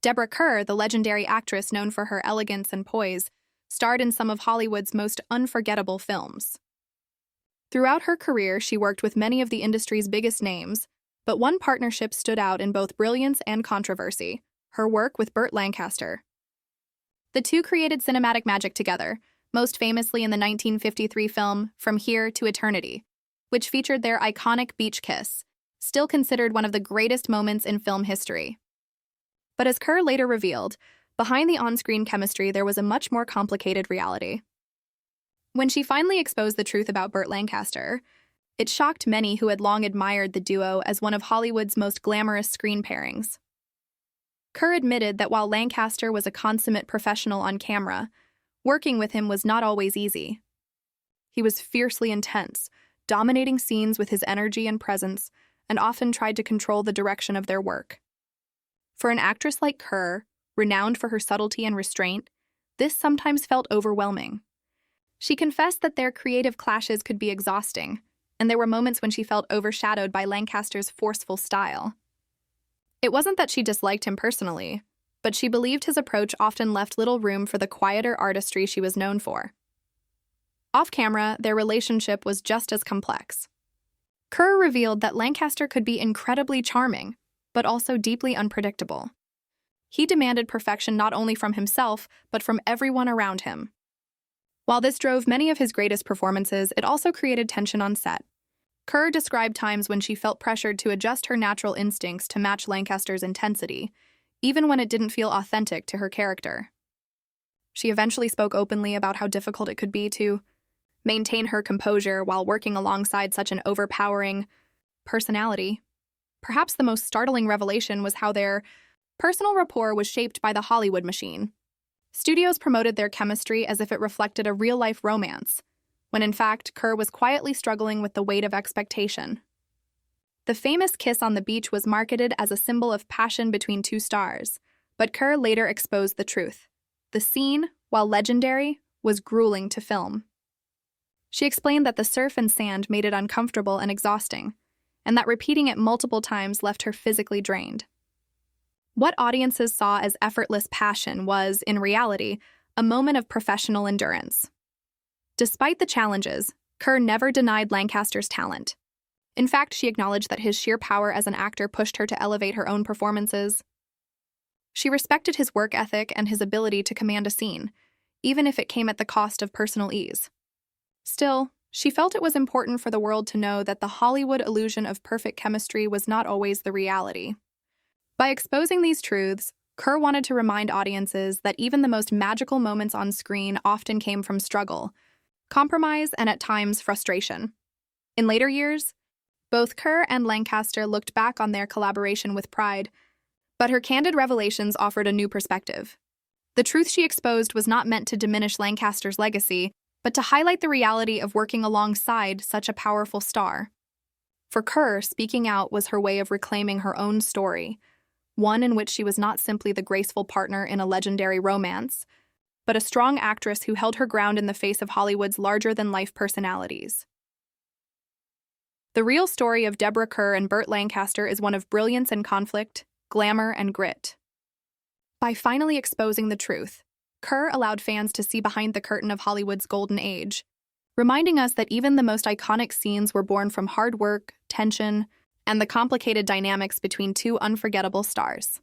Deborah Kerr, the legendary actress known for her elegance and poise, starred in some of Hollywood's most unforgettable films. Throughout her career, she worked with many of the industry's biggest names, but one partnership stood out in both brilliance and controversy: her work with Burt Lancaster. The two created cinematic magic together, most famously in the 1953 film From Here to Eternity, which featured their iconic beach kiss, still considered one of the greatest moments in film history. But as Kerr later revealed, behind the on-screen chemistry there was a much more complicated reality. When she finally exposed the truth about Burt Lancaster, it shocked many who had long admired the duo as one of Hollywood's most glamorous screen pairings. Kerr admitted that while Lancaster was a consummate professional on camera, working with him was not always easy. He was fiercely intense, dominating scenes with his energy and presence, and often tried to control the direction of their work. For an actress like Kerr, renowned for her subtlety and restraint, this sometimes felt overwhelming. She confessed that their creative clashes could be exhausting, and there were moments when she felt overshadowed by Lancaster's forceful style. It wasn't that she disliked him personally, but she believed his approach often left little room for the quieter artistry she was known for. Off-camera, their relationship was just as complex. Kerr revealed that Lancaster could be incredibly charming, but also deeply unpredictable. He demanded perfection not only from himself, but from everyone around him. While this drove many of his greatest performances, it also created tension on set. Kerr described times when she felt pressured to adjust her natural instincts to match Lancaster's intensity, even when it didn't feel authentic to her character. She eventually spoke openly about how difficult it could be to maintain her composure while working alongside such an overpowering personality. Perhaps the most startling revelation was how their personal rapport was shaped by the Hollywood machine. Studios promoted their chemistry as if it reflected a real-life romance, when in fact, Kerr was quietly struggling with the weight of expectation. The famous kiss on the beach was marketed as a symbol of passion between two stars, but Kerr later exposed the truth. The scene, while legendary, was grueling to film. She explained that the surf and sand made it uncomfortable and exhausting, and that repeating it multiple times left her physically drained. What audiences saw as effortless passion was, in reality, a moment of professional endurance. Despite the challenges, Kerr never denied Lancaster's talent. In fact, she acknowledged that his sheer power as an actor pushed her to elevate her own performances. She respected his work ethic and his ability to command a scene, even if it came at the cost of personal ease. Still, she felt it was important for the world to know that the Hollywood illusion of perfect chemistry was not always the reality. By exposing these truths, Kerr wanted to remind audiences that even the most magical moments on screen often came from struggle, compromise, and at times frustration. In later years, both Kerr and Lancaster looked back on their collaboration with pride, but her candid revelations offered a new perspective. The truth she exposed was not meant to diminish Lancaster's legacy, but to highlight the reality of working alongside such a powerful star. For Kerr, speaking out was her way of reclaiming her own story, one in which she was not simply the graceful partner in a legendary romance, but a strong actress who held her ground in the face of Hollywood's larger-than-life personalities. The real story of Deborah Kerr and Burt Lancaster is one of brilliance and conflict, glamour and grit. By finally exposing the truth, Kerr allowed fans to see behind the curtain of Hollywood's golden age, reminding us that even the most iconic scenes were born from hard work, tension, and the complicated dynamics between two unforgettable stars.